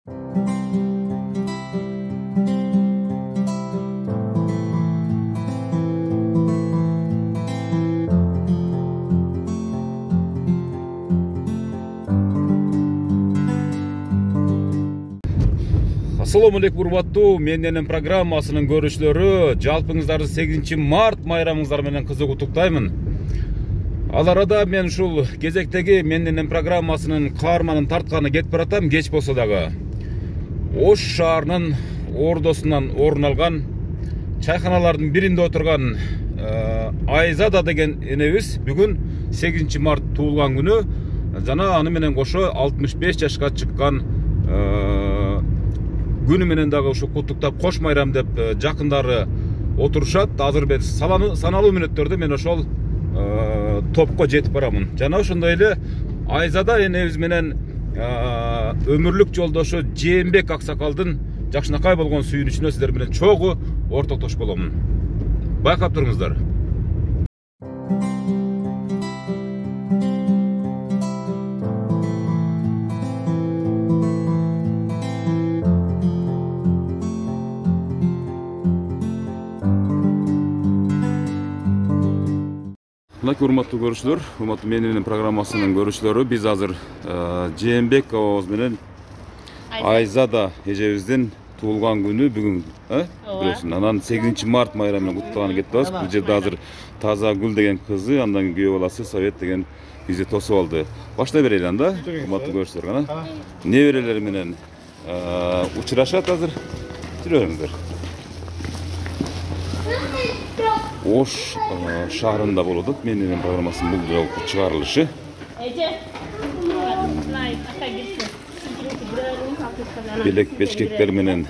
Assalamu alейкум, урматтуу Менденен программасынын көрүүчүлөрү, жалпыңыздарды 8 март майрамыңыздар менен кызык куттуктаймын. Ал арада мен ушул кезектеги Менденен программасынын каарманын тартканы кетип баратам, кеч болсо дагы. Ош шаарынын ордосунан орун алган чайканалардын биринде отурган Айзада деген энебиз бүгүн 8 март туулган күнү жана аны менен кошо 65 жашка чыккан күнү менен дагы ушу куттуктап кош майрам деп жакындары отурушат. Азыр бир саналуу мүнөттөрдө мен ошол топко жетип барамын. Жана ошондой эле Айзада энебиз менен өмүрлүк жолдошу Жээнбек Аксакалдын жакшынакай болгон сүйүнүчүнө сиздер менен чогуу ортоктош боломун. Байкап туруңуздар. Урматтуу көрүүчүлөр, урматтуу Менденен программасынын көрүүчүлөрү, биз азыр Жээнбек абабыз менен Айзада эжебиздин туулган күнү бүгүн, билесиң, анан 8 март майрамын куттуганы кетип атабыз. Бул жерде азыр Таза Гүл деген кызы, андан күйөө баласы Совет деген бизди тосуп алды. Баштай берели анда, урматтуу көрүүчүлөр, кана неберелери менен учурашат азыр. Жүрөңүздөр. Ош шаарында болуп Менденен программасынын бул жолку чыгарылышы. Белек бешкектер менен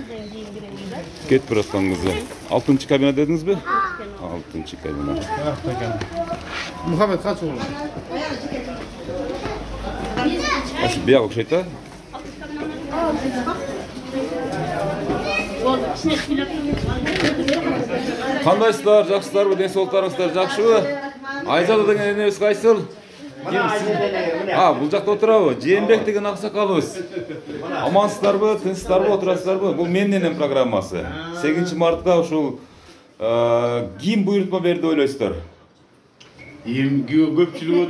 кетип бараткан кызы. 6-чы кабина дедиңизби? 6-чы кабина. Мухаммед качуу? Бияк окшойт да? Кандайсыздар, жакшысыздарбы, ден соолуктарыңыздар жакшыбы? Айзада деген энебиз кайсыл? Бул жакта отурабы? Жээнбек деген аксакалыбыз. Амансыздарбы, тынчсыздарбы, отурасыздарбы? Бул Менденен программасы. 8 мартка ушул ким буйрутма берди ойлойсуздар? Көпчүлүк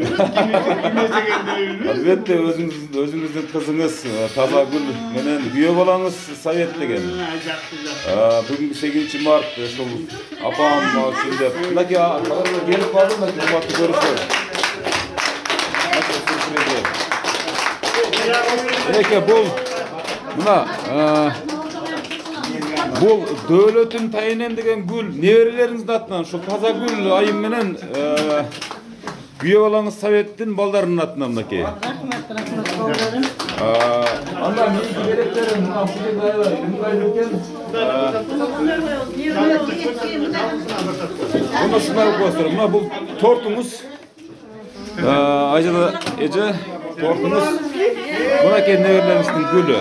Албетте өзүңүздүн кызыңыз Таза Гүл менен күйөө балаңыз Совет деген. Бүгүн 8 март ушул апам деп. Мынакей келип калды, урматтуу көрүүчүлөр. Эке бул мына бул Дөөлөтүн Тайынен деген гүл неберелериңиздин атынан ушул Таза Гүл айым менен күйөө балаңыз Советтин балдарынын атынан мынакей. Анда менин керектерим мына бул жерде ыңгайлуу экен. Мына ушундай коесуңар. Мына бул тортуңуз. Айзада эже тортуңуз. Мынакей неберелериңиздин гүлү.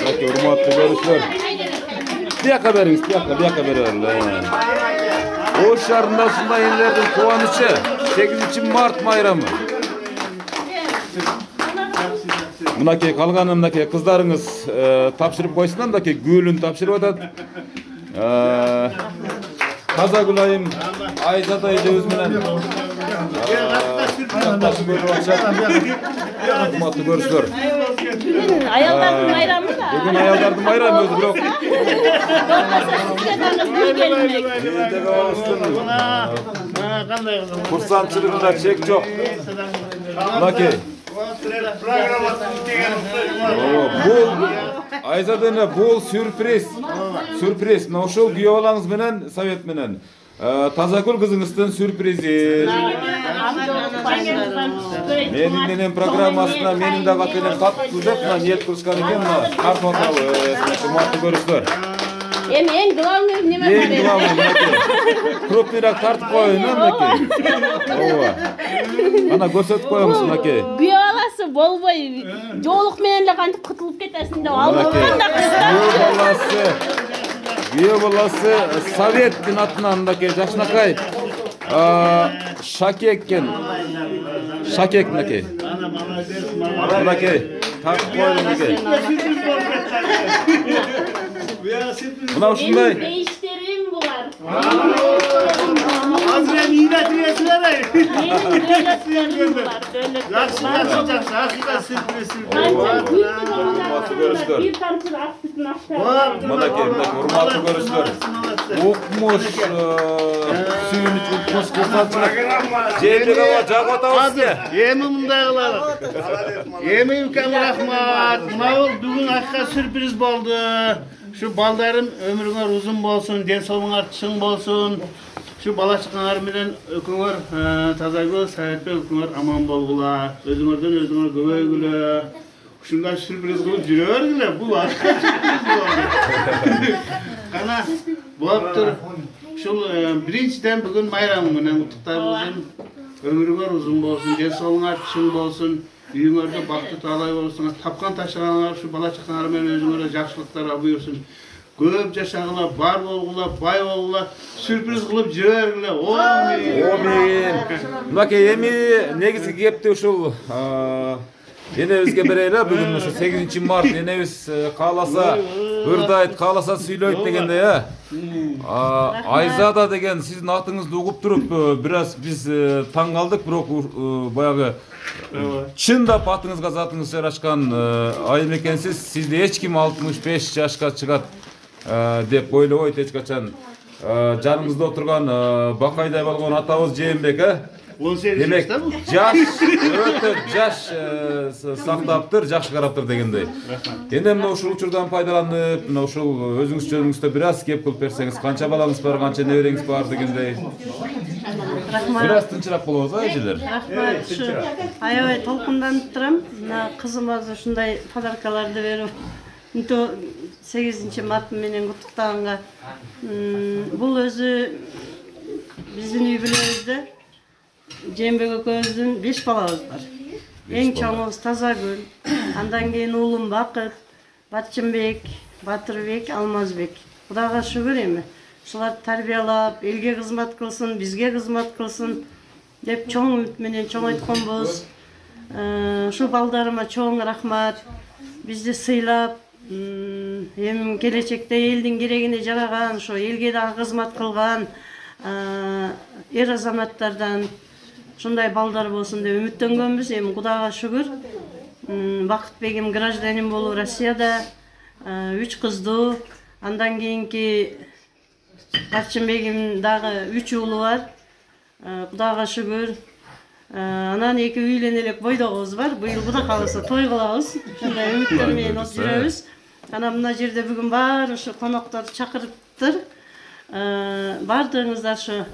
Урматтуу көрүүчүлөр. Бияка бериңиз, бияка берели. Ош шаарында ушундай энелердин кубанычы 8 март майрамы. Мынакей калганы мынакей кыздарыңыз тапшырып койсун, мынакей гүлүн тапшырып атат. Таза Гүл айым Айзада эжебиз менен урматтуу көрүүчүлөр. Бүгүн аялдардын майрамы да. Бүгүн аялдардын майрамы өзү, бирок курсантчылыгында чек жок. Мынакей. Бул Айзада бул сюрприз. Сюрприз. Мына ушул күйөө балаңыз менен Совет менен Таза Гүл кызыңыздын сюрпризи. Менденен программасына менин дагы атын каттуу деп ниет кылышкан экен. Карт отабыз. Урматтуу көрүүчүлөр. Эми эң главный неме бар? Эң главный. Крупныйраак тартып коюн, мынакей. Ооба. Ана көрсөтүп коебуз мынакей. Күйөө баласы болбой, жоолук менен эле кантип кутулуп кетесиң деп алганда кыздар. Күйөө баласы Советтин атынан мынакей жакшынакай Шакек экен. Шакек мынакей. Мынакей. Takip koydum Meke. Mına uşunday. Ne işlerim bular. Azra nida diyesler ay. Devletlerim bular. Hakika sürpriz. Bir tanesi aksısın aşağı. Mınake, hurmatlı görüşler. Ukmuş, suyun iç ukmuş kırsalçılık. Cemlik ama cağat avuzdu. Yemimdağlar. Yemimken rahmat. Mağul bugün hakika sürpriz oldu. Şu baldarım ömrüňer uzun bolsun, densolygyňar çyň bolsun. Şu bala çykanlar bilen öküňer tazagöl, saýatbek öküňer aman bolgular. Özüňerden özüňer göböýgüle. Şundan sürpriz kılıp jürebergile. Bu hakika sürpriz boldu. Kana bolupdyr. Şol birinçiden bugün bayram menen utuktaýbızyn. Ömrüňer uzun bolsun, densolygyňar çyň bolsun. Üyüňerde bakty talay bolsun, tapkan taşıganlar şu bala çykanlar bilen özüňere jakşylyklar buyursun. Köp jaşagılar, bar bolgular, bay bolgular, sürpriz kılıp jürebergile. Amin. Mınake emi negizgi gepti uşul enebizge bereyle bugün uşu 8 mart enebiz kalasa ırdaýt, kalasa süýleýt degende ya. Ayzada degen sizin atyňyzdy ugup turup biraz biz taň kaldyk, birok bayağı çında patыңызга zatыңыз жарашкан айым экенсиz. Sizde hiç kim 65 yaşka çıgat dep ойлобойт эч качан. Жаныңызда отурган бакайдай болгон атабыз Жээнбек 18 yaşta bu. Жаш өтө жаш сактаптыр, жакшы караптыр дегендей. Эне мына ушул учурдан пайдаланып, мына ушул өзүңүз жөнүңүздө бир аз кеп кылып берсеңиз, канча балаңыз бар, канча небереңиз бар дегендей. Бир аз тынчыраак болобуз, эжелер. Рахмат. Şu аябай толкунданып турам. Мына кызыма ушундай подаркаларды берип, 8 март менен куттуктаганга. Бул өзү биздин үй бүлөбүздө Жээнбек экөөбүздүн 5 балабыз бар. Эң чоңубуз Тазагүл, андан кийин уулум Бакыт, Батчымбек, Батырбек, Алмазбек. Кудайга шүгүр эми. Ушуларды тарбиялап, элге кызмат кылсын, бизге кызмат кылсын деп чоң үмүт менен чоң айтканбыз. Şu балдарыма чоң рахмат. Бизди сыйлап, эми келечекте элдин керегине жараган, ошо элге дагы кызмат кылган эр азаматтардан ушундай балдар болсун деп үмүттөнгөнбүз. Эми Кудайга шүгүр. Бакытбегим гражданин болуп Россияда 3 кыздуу, андан кийинки Батчымбегим дагы 3 уулу бар. Кудайга шүгүр. Анан 2 үйлөн элек бойдогубуз бар. Быйыл Кудай кааласа той кылабыз. Ушундай үмүттөр менен жүрөбүз. Анан мына жерде бүгүн бар ушу коноктор чакырыптыр. Бардыгыңыздар ушу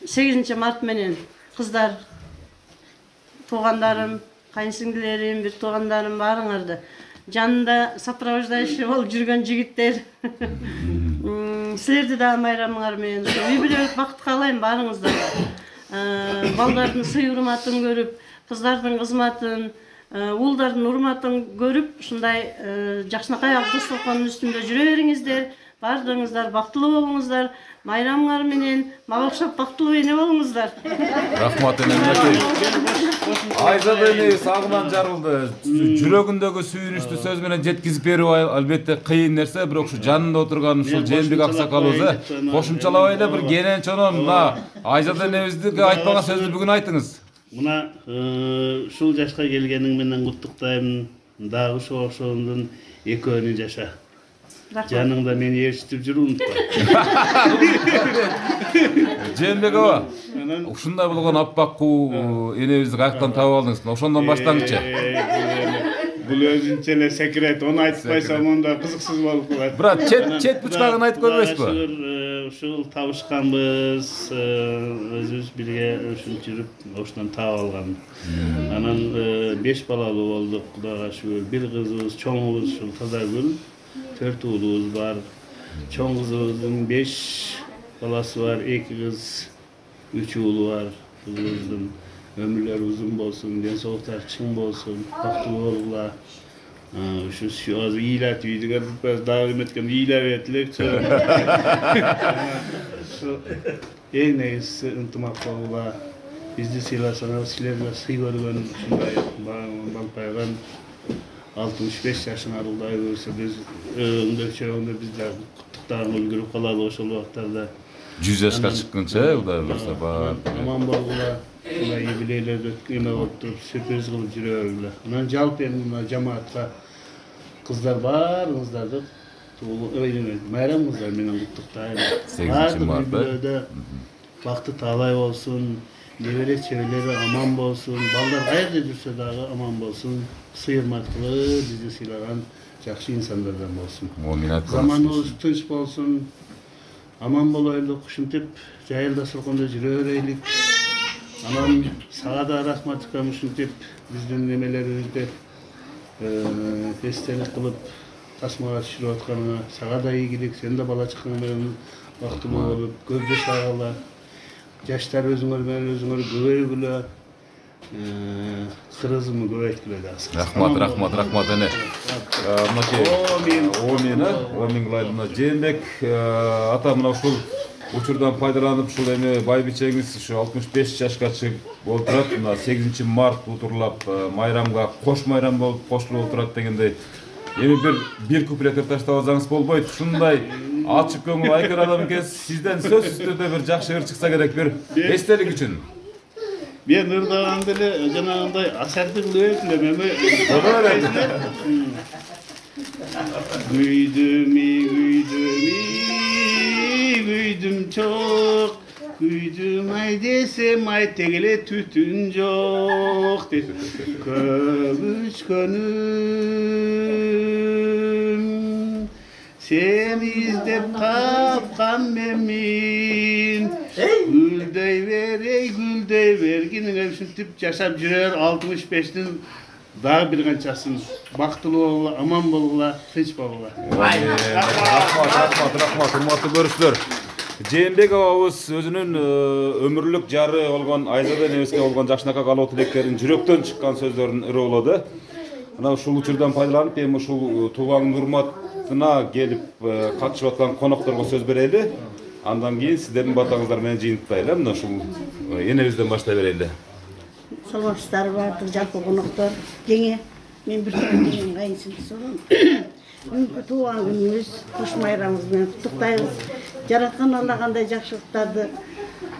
8 март менен кыздар, туугандарым, кайынсиңдилерим, бир туугандарым барыңарды. Жанында сопровождающий болуп жүргөн жигиттер. Силерди да майрамыңар менен үй бүлөлүк бакыт каалайм барыңыздарга. Балдардын сый урматын көрүп, кыздардын кызматын, уулдардын урматын көрүп, ушундай жакшынакай абдусталкандын үстүндө жүрө бериңиздер. Бардыңыздар, бактылуу болуңуздар. Майрамыңар менен мага окшоп бактылуу эне болуңуздар. Рахмат энемдеки. Айзада эне сагынан жарылды. Жүрөгүндөгү сүйүнүчтү сөз менен жеткизип берүү албетте кыйын нерсе, бирок ушу жанында отурган ушул Жээнбек аксакалыбыз кошумчалабай эле бир кенен чонон мына Айзада энебизди айтпаган сөздү бүгүн айтыңыз. Мына ушул жашка келгениң менен куттуктайм. Дагы ошо окшоомдун экөөнү жаша. Жаныңда мени ээрчитип жүр, унутпа. Жээнбек аба, ушундай болгон аппаккуу энебизди каяктан таап алдыңыз? Ошондон баштаңызчы. Бул өзүнчө эле секрет, оны айтпайсам онда кызыксыз болуп калат. Бирок чет бучкагын айтып көрбөйсүзбү? Ушул табышканбыз, өзүбүз бирге ушинтип жүрүп, ошондон таап алган. Анан 5 балалуу болдук, Кудайга шүгүр. Бир кызыбыз, чоңубуз ушул Тазагүл. 4 уулубуз бар. Чоң кызыбыздын 5 баласы бар, 2 кыз, 3 уулу бар. Кызыбыздын ömürler uzun bolsun, densoğuklar çın bolsun, bактылуу болгула. Şu az iyiler tüydüler, biraz davet etken iyiler ettiler. Şu en neyse ıntımak болгула. Bizdi silasanlar, silerler sıy görgön, şunday balpaygan. 65 yaşına arılday görse biz öndökçöğünde bizler kutluklarını ulgurup kalalı oşul vaktlarda 100 yaşka çıkkınça Uday barsa bar. aman bolgula şuna yubileyler dötküme oturup sürpriz kılıp жүрөбүлө. Анан жалпы эми мына жамаатка кыздар баарыңыздарды майрамыңыздар менен куттуктайм. 8 мартта бакты таалай болсун, небере чебелери аман болсун, балдар кайерде жүрсө дагы аман болсун, сыйырматтуу бизди сыйлаган жакшы инсандардан болсун. Заманыбыз тынч болсун, аман болойлук, ушинтип жайылда суркунда жүрө берейлик. Anam sağa da rahmatıkam ушинтип биздин немелерибизди эстелик кылып тасмага түшүрүп атканына сага да ийгилик, сен да бала чакаң менен бактылуу болуп көп жашагыла, жаштар өзүңөр менен өзүңөр көбөйгүлө, кыргызымды көбөйткүлө да. Рахмат эне. Омин кылайлы. Жээнбек ата мына ушул учурдан пайдаланып ушул эми байбичеңиз ушу 65 жашка чыгып отурат. Мына 8 март утурлап майрамга кош майрам болуп кошулуп отурат дегендей. Эми бир куплет таштап алсаңыз болбойт. Ушундай ачык көңүл айкыр адам экенсиз. Сизден сөзсүз түрдө бир жакшы ыр чыкса керек, бир эстелик үчүн. Мен ырдаган деле жанагындай асардын лөйүлөм эми. Güydüm çok, güydüm ay desem ay tegele tütün yok. Kömüş gönlüm, seni izlep kapkan memin. Güldey verginin üşüntüp yaşap jürer 65'tin daha bir kançasın. Baktılı oğla, aman bolgula, tinç bolgula. Rahmat, hurmatlı görüşler. Жээнбек абабыз өзүнүн өмүрлүк жары болгон Айзада энебизге болгон жакшынакка калуу тилектерин жүрөктөн чыккан сөздөрүн ырыолоду. Мына ушул учурдан пайдаланып, эми ушул туулгандын урматына келип катышып аткан конокторго сөз берели. Андан кийин сиздердин батаңыздар менен жыйынтпайлы. Мына ушул энебизден баштай берели. Саламатсыздар бардык жалпы коноктор. Жеңе мен бир деген кайынсыз сурам. Бүгүнкү туулган күнүңүз кош майрамыңыз менен куттуктайбыз. Жараткан Алла кандай жакшылыктарды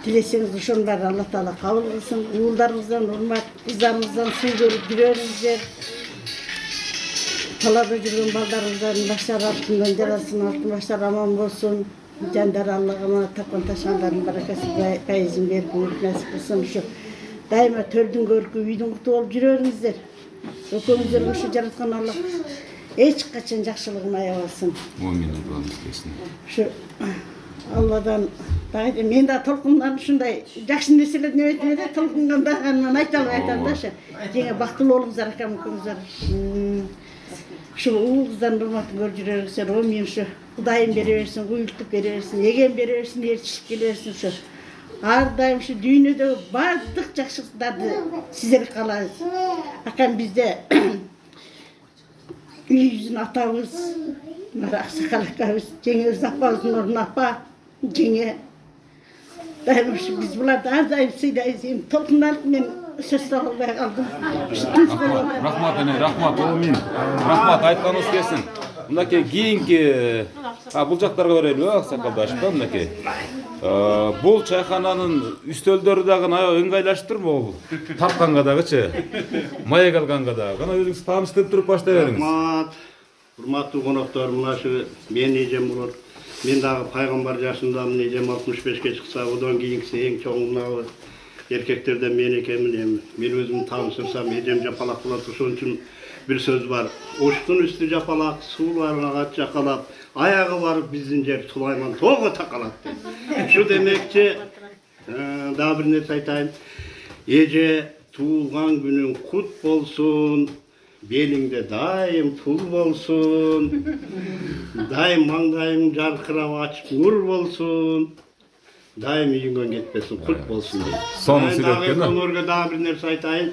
тилесеңиз ошонун баарын Алла Таала кабыл кылсын. Уулдарыңыздан урмат, кыздарыңыздан сый көрүп жүрөңүздөр. Талада жүргөн балдарыңыздардын баштары артынан жарасын, алтын баштары аман болсун. Жандары Аллага мына тапкан ташкандардын баракасы пайызын берип насип кылсын. Ушу дайыма төлдүн көркү үйдүн куту болуп жүрөңүздөр. Экөөңүздөргө ушу жараткан Алла эч качан жакшылыгын аябасын. Амин, дуаңыз келсин. Ушу Алладан дагы мен да толкундан ушундай жакшы нерселерди өтмөдө толкунгандаган айта албайм дашы. Жеңе бактылуу болуңуздар, акам экөөңүздөр. Ушул уулуңуздан урматын көрүп жүрөңүздөр. Мен ушу Кудайым бере берсин, куюлтуп бере берсин, эгем бере берсин, эрчилип келе берсин ушу. Ар дайым ушу дүйнөдөгү бардык жакшылыктарды сиздерге каалайбыз. Акам бизде үйүбүздүн атабыз, Аксакал акабыз, жеңебиздин апабыздын ордуна апа, жеңе. Дайым ушу биз буларды ар дайым сыйлайбыз. Толкунданып мен сөз таба албай калдым. Рахмат эне, рахмат, амин. Рахмат, айтканыңыз келсин. Мынакей кийинки бул жактарга берелби, Аксакалдашпа, мынакей. Бул чайхананын үстөлдөрү дагы аябай ыңгайлаштырбы бул? Тапканга дагычы, маек алганга дагы. Кана өзүңүз тааныштырып туруп баштай бериңиз. Рахмат. Урматтуу коноктор, мына ушу менин эжем болот. Мен дагы пайгамбар жашындамын, эжем 65ке чыкса, одан кийинкиси эң чоң мына эркектерден мен экенмин. Мен өзүмдү тааныштырсам, эжем жапалак болот. Ошон үчүн bir söz var. Oştun üstü japalak, sularına kaç yakalap, ayağı var bizim yer Sulayman toğu takalattı. Şu demekçi, daha bir net aytayım. Ece tuğulgan günün kut bolsun, belinde daim pul bolsun, daim mangdayın jarkırap açıp nur bolsun, daim yüngön gitmesin, kut bolsun diye. Sonu sürekli mi? Daha bir net aytayım.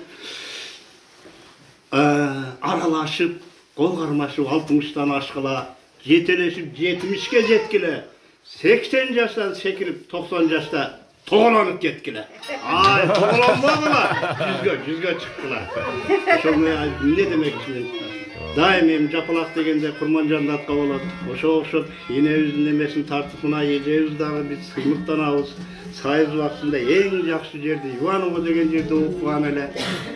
Aralaşıp, kol karmaşıp 60'tan aşkıla, жетелешip 70'ke jetkile, 80 yaştan sekirip 90 yaşta toğlanıp getkile. Ay, toğlanmadılar, yüzge çıktılar. Şunu ne demek için? Daim em Japalak degende Kurmanjanды atqa болады. Ошо окшоп энебиздин немесин тартып мына эжебиз дагы биз сыймыктанабыз. Сайыз убактында эң жакшы жерди Иваново деген жерде окуган эле.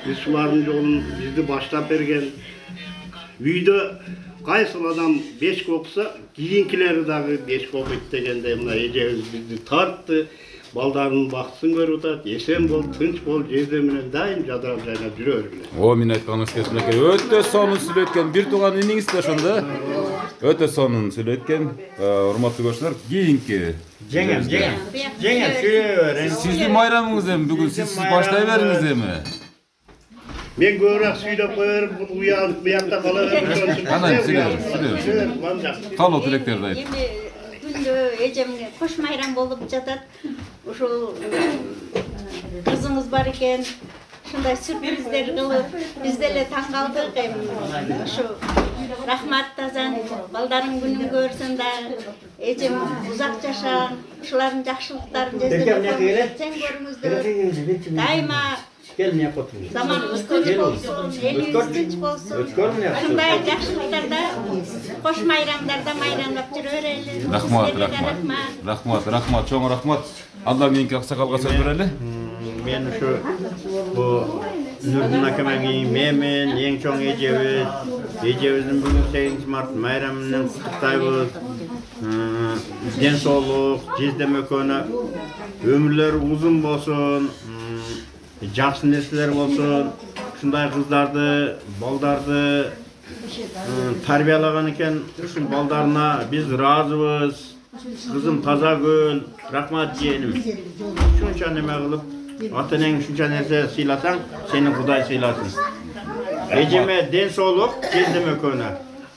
Биз шулардын жолун бизди баштап берген. Үйдө кайсыл адам 5 окуса, кийинкилери дагы 5 окуйт дегенде мына эжебиз бизди тартты. Балдарын бактысын көрүп атат, эсен бол, тынч бол, жездер менен дайым жадырап жайнап жүрө бергиле. О, мен айтканыңыз келсин экен. Өтө сонун сүйлөткөн бир тууган иниңиз да ошондо. Өтө сонун сүйлөткөн. Урматтуу көрүүчүлөр, кийинки Жеңем сүйлөй бериң. Сиздин майрамыңыз эми бүгүн сиз баштай бериңиз эми. Мен көбүрөөк сүйлөп коерм, уялып буякта кала берем. Анан сүйлөйм. Калуу тилектерди айт. Күндө эжемге кош майрам болуп жатат. Ушул кызыңыз бар экен. Ушундай сюрприздер кылып, биз деле таң калдык. Ушу рахмат тазан, балдарың күнүн көрсүн да. Эжем узак жашаган, ушулардын жакшылыктарын жезден көрүңүздөр. Дайыма заманыбыз тынч болсун, элибиз тынч болсун. Ушундай жакшылыктарда, кош майрамдарда майрамдап жүрө берели. Рахмат, чоң рахмат. Андан кийинки аксакалга сөз берели. Мен ушу бу Нурдун акамагин менен эң чоң эжебиздин бүгүн 8 март майрамын куттуктайбыз. Ден соолук, жездем экөөнө өмүрлөрү узун болсун, жакшы нерселер болсун. Ушундай кыздарды, балдарды тарбиялаган экен. Ушул балдарына биз ыраазыбыз. Кызым Тазагүл, рахмат жиеним. Шунча неме кылып, ата-энең шунча нерсе сыйласаң, сени Кудай сыйласын. Эжеме ден соолук, жездем экөөнө.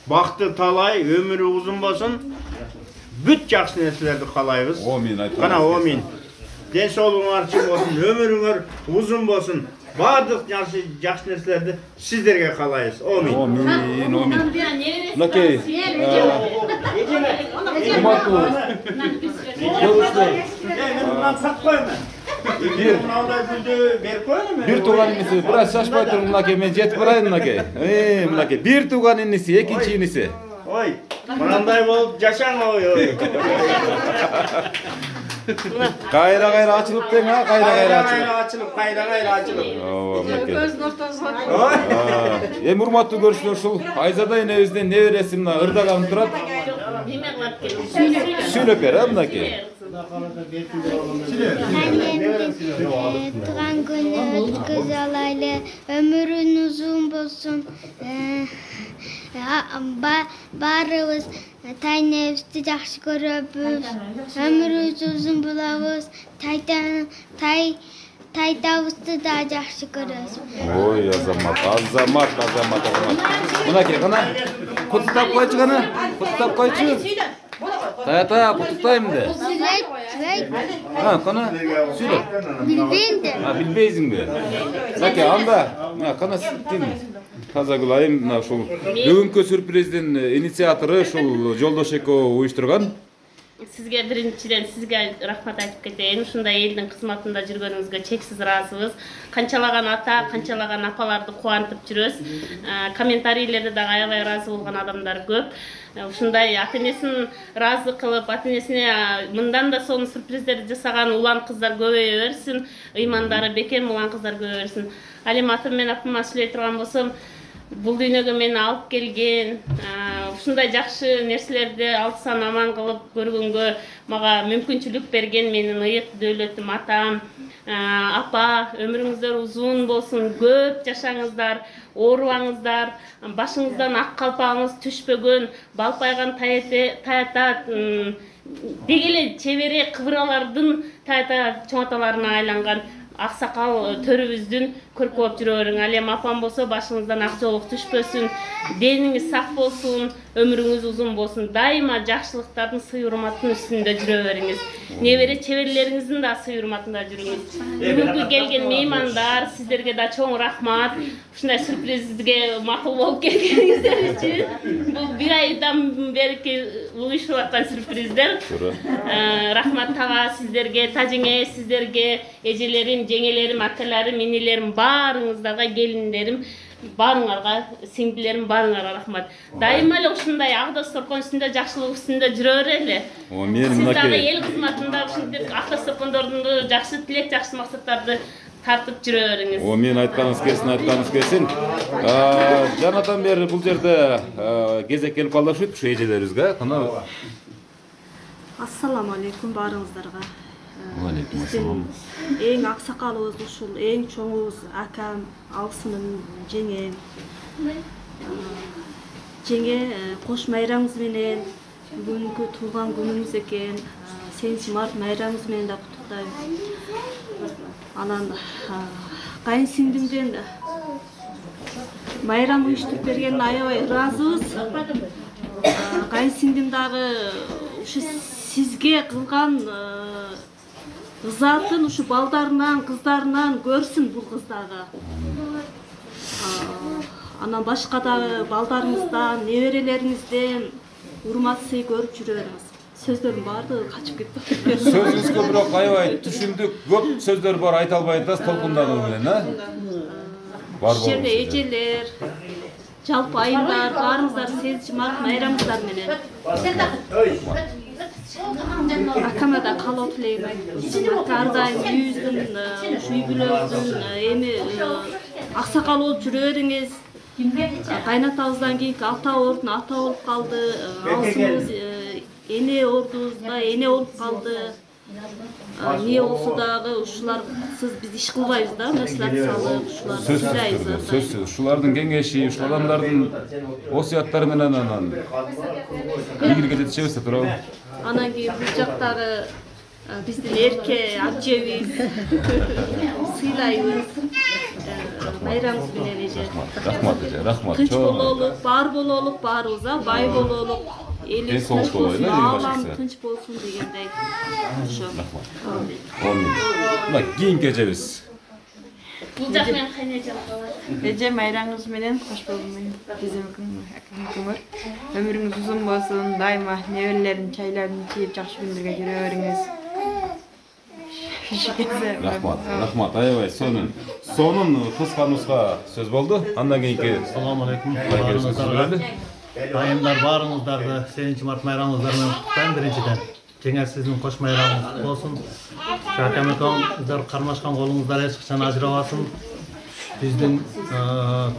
Бакты талай, өмүрү узун болсун. Бүт жакшы нерселерди каалайбыз. Амин айтып. Кана амин. Ден соолугуңар чың болсун, өмүрүңөр узун болсун. Бардык жакшы нерселерди сиздерге каалайбыз. Амин. Мынакей. Урматтуу. Бир тууган иниси, бир аз шашпай туруң мынакей, мен жетип барайын мынакей. Мынакей, бир тууган иниси, экинчи иниси. Ой, мынандай болуп жашаң ой. Кайра ачылып тең, кайра ачылып. Кайра ачылып. Көздүн ортосуна. Эми урматтуу көрүүчүлөр, ушул Айзада энебиздин небереси мына ырдаганып турат. Неме кылат экен? Сүйлөп бер, мынакей. Туған күні өткізе алайлы, өмірін ұзын болсын, барыбыз тайнебізді жақсы көрөбүз, өміріміз ұзын болабыз, тайтабызды да жақсы көрөбүз. Ой, азамат. Мынакей, қана, құттықтап қойчу қана, құттықтап қойчу. Тая, құттықтаймын де. Қана, сөйле. Билбейм де. Билбейсің бе? Мынакей, анда, қана сіттен. Тазагүл айым, ушул бүгүнкү сюрприздин инициатору ушул Жолдош экөө уюштурган. Сизге биринчиден сизге рахмат айтып кетейин. Ушундай элдин кызматында жүргөнүңүзгө чексиз ыраазыбыз. Канчалаган ата, канчалаган апаларды кубантып жүрөбүз. Комментарийлерде дагы аябай ыраазы болгон адамдар көп. Ушундай ата-энесин ыраазы кылып, ата-энесине мындан да сонун сюрприздерди жасаган улан кыздар көбөйө берсин, ыймандары бекем улан кыздар көбөйө берсин. Ал эми атам менен апама сүйлөй турган болсом, бул дүйнөгө мени алып келген, ушундай жакшы нерселерди алсан аман кылып көргөнгө мага мүмкүнчүлүк берген менин ыйык дөөлөтүм атам, апа, өмүрүңүздөр узун болсун, көп жашаңыздар, оорубаңыздар, башыңыздан ак калпагыңыз түшпөгөн, балпайган таята дегеле чебере кыбыралардын таята чоң аталарына айланган аксакал төрүбүздүн көркү болуп жүрө бериң. Ал эми апам болсо башыңыздан ак жоолук түшпөсүн, дениңиз сак болсун, өмүрүңүз узун болсун. Дайыма жакшылыктардын сый урматтын үстүндө жүрө бериңиз. Небере чеберлериңиздин да сый урматында жүрүңүз. Бүгүнкү келген меймандар, сиздерге да чоң рахмат. Ушундай сюрпризге макул болуп келгениңиздер үчүн. Бул бир айдан берки уюшуп аткан сюрприздер. Рахмат тага сиздерге, тажеңе сиздерге, эжелерим, жеңелерим, акаларым, инелерим, баарыңыздарға келиндерим Баарыңарга, сиңдилерим баарыңарга рахмат. Дайыма эле ушундай ак дасторкон үстүндө, жакшылык үстүндө жүрө берели. Сиз дагы эл кызматында ушинтип ак дасторкондорду жакшы тилек, жакшы максаттарды тартып жүрө бериңиз. Мен айтканыңыз келсин. Жанадан бери бул жерде кезек келип калды ушут ушу эжелерибизге. Ассаламу алейкум баарыңыздарга. Алейкум ассалам. Эң аксакалыбыз ушул, эң чоңубуз акам, алсынын жеңем. Жеңе кош майрамыңыз менен бүгүнкү туулган күнүңүз экен. 8 март майрамыңыз менен да куттуктайм. Анан кайын сиңдимден майрам уюштуруп бергенине аябай ыраазыбыз. Кайын сиңдим дагы ушу сизге кылган ызатын ушу балдарынан, кыздарынан көрсүн бул кыз дагы. Анан башка дагы балдарыңыздан, неберелериңизден урмат сый көрүп жүрөрүңүз. Сөздөрүм баардыгы качып кетти. Сөзүңүзгө бирок аябай түшүндүк, көп сөздөр бар, айта албай атасыз толкундагы менен, Бар жерде эжелер, жалпы айымдар, баарыңыздар 8 март майрамыңыздар менен. Акама да калоо тилейм. Ар дайым үйүбүздүн, ушу үй бүлөбүздүн эми аксакал болуп жүрө бериңиз. Кайнатабыздан кийинки ата ордун ата болуп калды. Алсыбыз эне ордубузга эне болуп калды. Эмне болсо дагы ушулар сиз биз иш кылбайбыз да, маслихат салып, ушулар сыйлайбыз. Сөзсүз, ушулардын кеңеши, ушул адамдардын осуяттары менен анан ийгиликке жетишебиз да туурабы? Анан кийин бул жактагы биздин эрке абжебиз сыйлайбыз. Майрамыңыз менен эже. Рахмат. Тынч бололук, бар бололук баарыбыз, бай бололук. Элибиз тынч болсун, аалам тынч болсун дегендей. Ошо. Мына кийинки эжебиз. Бул жак менен кайнеже калат. Эже майраңыз менен кош болуңуз. Биздин өмүрүңүз узун болсун, дайыма неберелерин чайларын чийип жакшы күндөргө жүрө бериңиз. Рахмат, аябай сонун кыска сөз болду. Андан кийинки Ассаламу алейкум. Айымдар баарыңыздарды 8 март майрамыңыздар менен куттуктайм биринчиден. Жеңе сиздин кош майрамыңыз болсун. Акам экөөңүздөр кармашкан колуңуздар эч качан ажырабасын. Биздин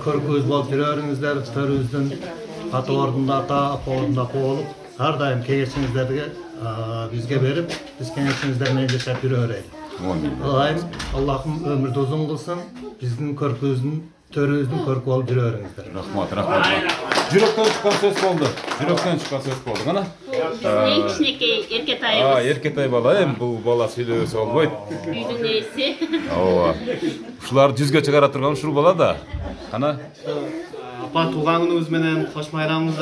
көркүбүз болуп жүрө бериңиздер, төрүбүздүн ата ордунда ата, апа ордунда апа болуп, ар дайым кеңешиңиздерди бизге берип, биз кеңешиңиздер менен жашап жүрө берели. Аллахым өмүрдү узун кылсын, биздин көркүбүздүн, төрүбүздүн көркү болуп жүрө бериңиздер. Рахмат. Жүрөктөн чыккан сөз болду. Кана? Эң кичинекей эркетайбыз. Эркетай бала, бул бала сүйлөбөсө болбойт. Үйдүн ээси. Ооба. Ушулар жүзгө чыгара турган ушул бала да. Кана? Апа туулган күнүңүз менен, кош майрамыңыз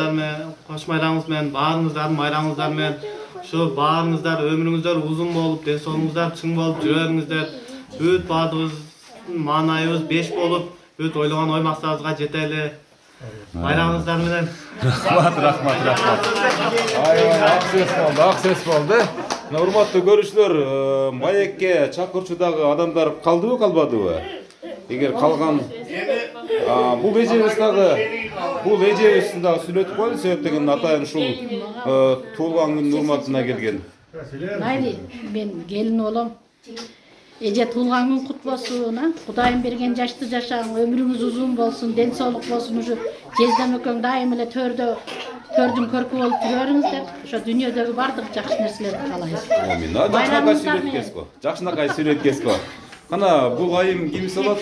менен, баарыңыздардын майрамыңыздар менен, ушу баарыңыздар өмүрүңүздөр узун болуп, ден соолугуңуздар чың болуп жүрө бериңиздер. Бүт баардыгыбыздын маанайыбыз 5 болуп, бүт ойлогон ой максатыбызга жетели. Майрамыңыздар менен. Рахмат. Ак сөз болду. Урматтуу көрүүчүлөр, маекке чакырчудагы адамдар калдыбы, калбадыбы? Эгер калган бул эжебиз дагы сүйлөтүп коелу, себептеген атайын ушул туулган күнүнүн урматына келген. Майли, мен келин болом. Эже туулган күн кут болсун, Кудайым берген жашты жашаң, өмүрүңүз узун болсун, ден соолук болсун. Ушу жездем экөөң дайым эле төрдүн көркү болуп жүрөңүздөр. Ошо дүйнөдөгү бардык жакшы нерселерди каалайбыз. Жакшынакай сүйлөткеско. Кана бул айым ким болот?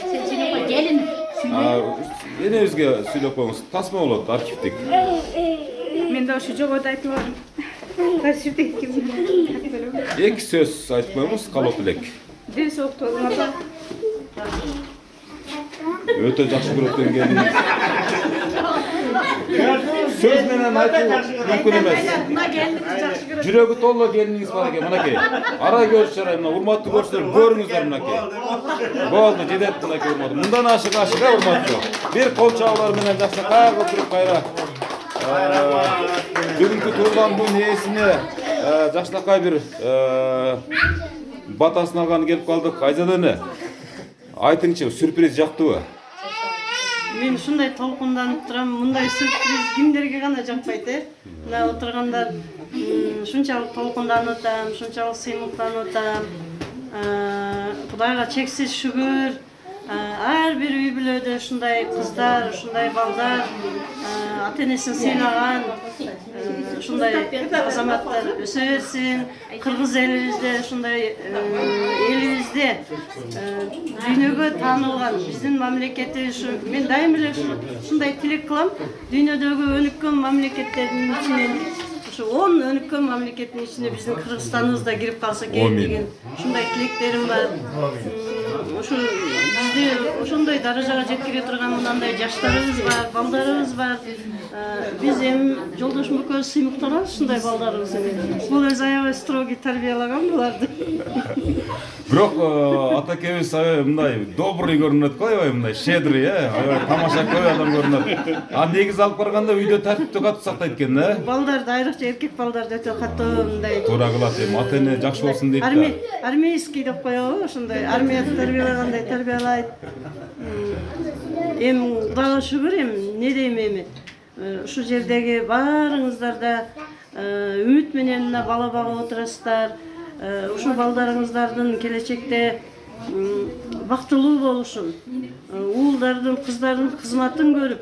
Келин. Энебизге сүйлөп коюңуз. Тасма болот, архивдик. Мен да ошо жогоруда айтып барам. Эки сөз айтып коюңуз, калып элек. Ден соолукту болуң апа. Өтө жакшы көрөтөн келиңиз. Сөз менен айтуу мүмкүн эмес. Жүрөгү толуу келиңиз бар экен, мынакей. Ара көрүш жарай, мына урматтуу көрүүчүлөр, көрүңүздөр мынакей. Болду, жетет мынакей урматтуу. Мындан ашык урматтуу. Бир кол чабуулар менен жакшынакай отуруп кайра. Бүгүнкү туулган күн ээсине жакшынакай бир батасын алганы келип калдык. Айзада эне, айтыңчы, сюрприз жактыбы? мен ушундай толкунданып турам, мындай сюрприз кимдерге гана жакпайт, мына отургандар ушунчалык толкунданып атам, ушунчалык сыймыктанып атам. Кудайга чексиз шүгүр. Ар бир үй бүлөдө ушундай кыздар, ушундай балдар, ата-энесин сыйлаган ушундай азаматтар өсө берсин. Кыргыз элибизде ушундай элибизде дүйнөгө таанылган биздин мамлекети ушу мен дайым эле ушундай тилек кылам. Дүйнөдөгү өнүккөн мамлекеттердин ичинен ушу 10 өнүккөн мамлекеттин ичине биздин Кыргызстаныбыз да кирип калса керек деген ушундай тилектерим бар. Ушу бизде ошондой даражага жеткире турган мындай жаштарыбыз бар, балдарыбыз бар. Биз эми жолдошум экөөбүз сыймыктанабыз ушундай балдарыбыз менен. Бул өзү аябай строгий тарбиялаган буларды. Бирок атакебиз мындай добрый көрүнөт го, аябай мындай щедрый, аябай тамаша көй адам көрүнөт. А негиз алып барганда үйдө тартипти катуу сактайт экен, Балдарды айрыкча эркек балдарды өтө катуу мындай. Туура кылат, ата-эне жакшы болсун дейт да. Армейский деп коебу, ошондой армияда тарбиялагандай тарбиялайт. Эми Кудайга шүгүр, эмне дейм эми. Ушу жердеги баарыңыздар да үмүт менен бала багып отурасыздар. Ушу балдарыңыздардын келечекте бактылуу болушун, уулдардын, кыздардын кызматын көрүп,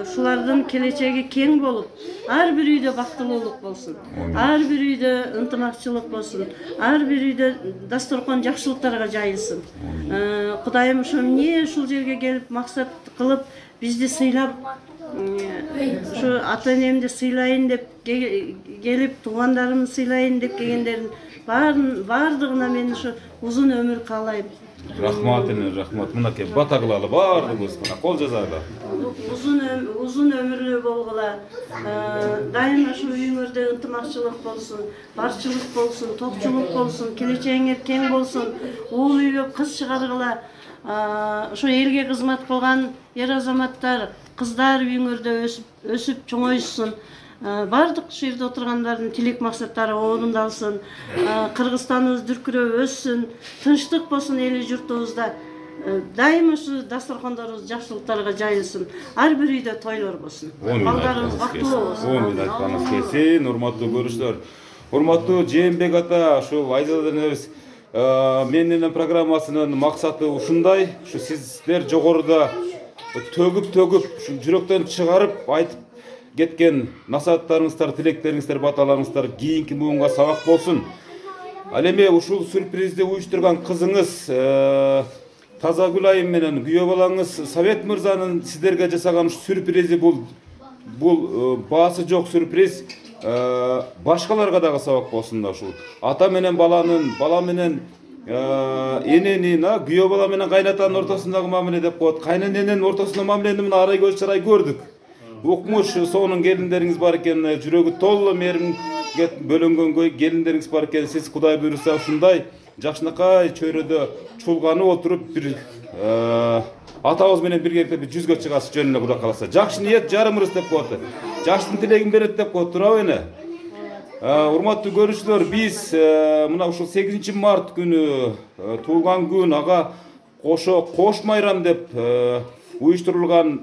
ушулардын келечеги кең болуп, ар бир үйдө бактылуулук болсун, ар бир үйдө ынтымакчылык болсун, ар бир үйдө дасторкон жакшылыктарга жайылсын. Кудайым эмне ушул жерге келип максат кылып бизди сыйлап, ушу ата-энемди сыйлайын деп келип, туугандарымды сыйлайын деп келгендердин бардыгына мен ушу узун өмүр каалайм. Рахмат эне, рахмат. Мынакей бата кылалы бардыгыбыз, кол жазайлы. Узун өмүрлүү болгула. Дайыма ушу үйүңөрдө ынтымакчылык болсун, барчылык болсун, топчулук болсун, келечегиңер кең болсун. Уул үйлөп кыз чыгаргыла. Ушу элге кызмат кылган ер азаматтар, кыздар үйүңөрдө өсүп чоңойсун. Бардык ушул жерде отургандардын тилек максаттары орундалсын. Кыргызстаныбыз дүркүрөп өссүн, тынчтык болсун эли журтубузда. Дайыма ушу дасторкондорубуз жакшылыктарга жайылсын. Ар бир үйдө тойлор болсун. Балдарыбыз бактылуу болсун. Мен айтканыңыз келсин, урматтуу көрүүчүлөр. Урматтуу Жээнбек ата, ушул Айзада энебиз менин программасынын максаты ушундай. Ушу сиздер жогоруда төгүп, ушу жүрөктөн чыгарып айтып кеткен насааттарыңыздар, тилектериңиздер, баталарыңыздар кийинки буунга сабак болсун. Ал эми ушул сюрпризди уюштурган кызыңыз Тазагүл айым менен күйөө балаңыз Совет мырзанын сиздерге жасаган сюрпризи бул баасы жок сюрприз башкаларга дагы сабак болсун да ушул. Ата менен баланын, бала менен эненин, күйөө бала менен кайнатанын ортосундагы мамиле деп коет. Кайнененин ортосундагы мамилени мына арай көз чарай көрдүк. Укмуш сонун келиндериңиз бар экен, жүрөгү толуу мээримге бөлөнгөн келиндериңиз бар экен. Сиз Кудай буйруса ушундай жакшынакай чөйрөдө чулганып отуруп бир атабыз менен биргеликте бир жүзгө чыгасыз жөнүнө Кудай кааласа. Жакшы ниет жарым ырыс деп коет. Жакшынын тилегин берет деп коет, туурабы эне? Урматтуу көрүүчүлөр, биз мына ушул 8 март күнү туулган күн ага кошо кош майрам деп уюштурулган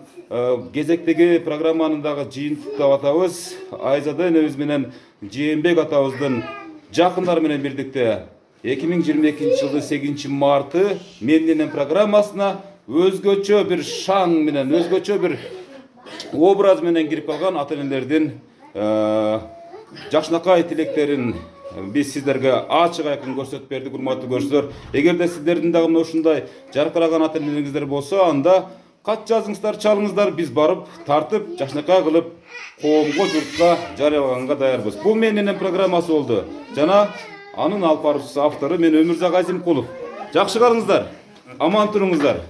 кезектеги программаны дагы жыйынтыктап атабыз. Айзада энебиз менен Жээнбек атабыздын жакындары менен бирдикте 2022 жылдын 8 марты менин программасына өзгөчө бир шаң менен, өзгөчө бир образ менен кирип калган ата-энелердин жакшынакай тилектерин биз сиздерге ачык айкын көрсөтүп бердик, урматтуу көрүүчүлөр. Эгерде сиздердин дагы мына ушундай жаркыраган ата-энелериңиздер болсо, анда кат жазыңыздар, чалыңыздар, биз барып, тартып, жакшынакай кылып, коомго, журтка жарыялаганга даярбыз. Бул менин программасы болду. Жана анын алып баруучусу автору мен Өмүрзак Азимкулов. Жакшы карыңыздар, аман туруңуздар.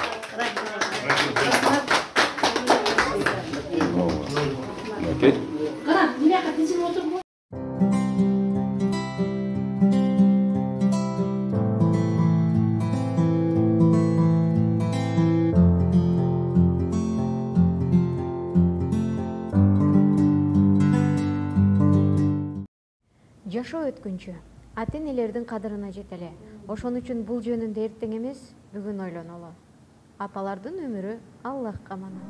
Жашоо өткүнчү ата-энелердин кадырына жетели. Ошон үчүн бул жөнүндө эртең эмес, бүгүн ойлонолу. Апалардын өмүрү Аллахка аманат.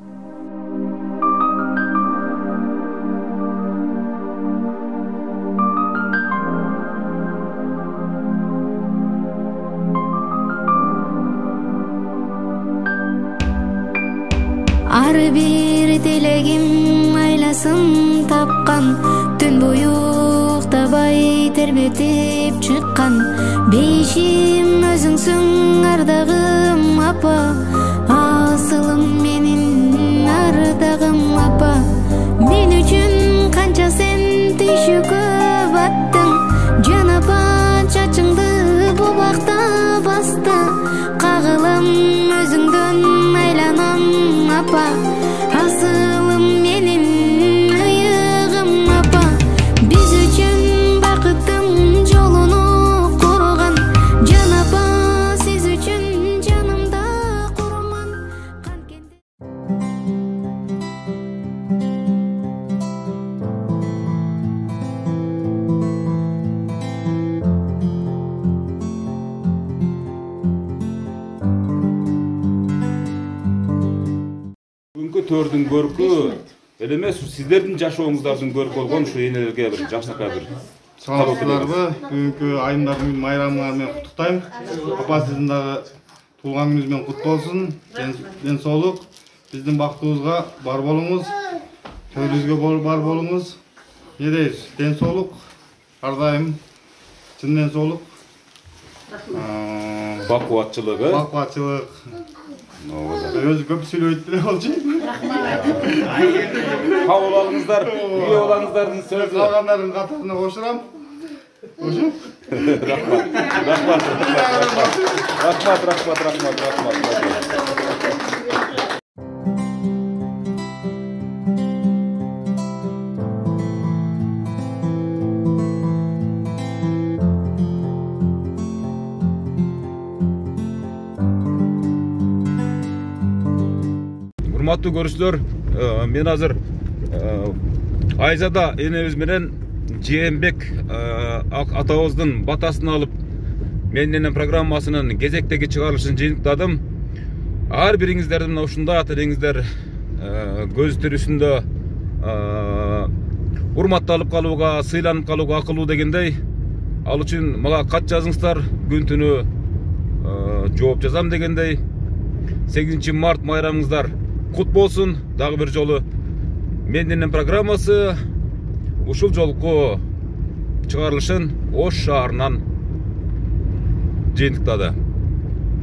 Ар бир тилегим айласын тапкан, түн бою уктабай тербетип чыккан. Бейишим өзүңсүң ардагым апа, асылым менин ардагым апа. Мен үчүн канча сен түйшүккө баттың, жан апа чачыңды бу бакта басты. Кагылам өзүңдөн айланам апа, асылым менин ыйыгым апа. Биз үчүн бакыттын жолуну курган, жан апа сиз үчүн жанымда курман. Бүгүнкү төрдүн көркү эле эмес, сиздердин жашооңуздардын көркү болгон ушу энелерге бир жакшынакай бир саламатсыздарбы? Бүгүнкү айымдардын майрамыңар менен куттуктайм. Апа сиздин дагы туулган күнүңүз менен кут болсун. Ден соолук, биздин бактыбызга бар болуңуз, төрүбүзгө бар болуңуз. Не дейбиз? Ден соолук, ар дайым чын ден соолук. Бакубатчылык, Бакубатчылык. Өзү көп сүйлөйт деле болчу. Кабыл алыңыздар, үйгө болаңыздардын сөзү. Калгандардын катарына кошурам. Ошо? Рахмат. Урматтуу көрүүчүлөр, мен азыр Айзада энебиз менен Жээнбек атабыздын батасын алып, Меннен программасынын кезектеги чыгарылышын жыйынтыктадым. Ар бириңиздердин ушундай ата-энеңиздер көз тирүүсүндө урматталып калууга, сыйланып калууга акылуу дегендей, ал үчүн мага кат жазыңыздар, күн түнү жооп жазам дегендей. 8 март майрамыңыздар кут болсун. Дагы бир жолу Меннен программасы ушул жолку чыгарылышын Ош шаарынан жыйынтыктады.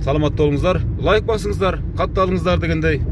Саламатта болуңуздар, лайк басыңыздар, катталыңыздар дегендей.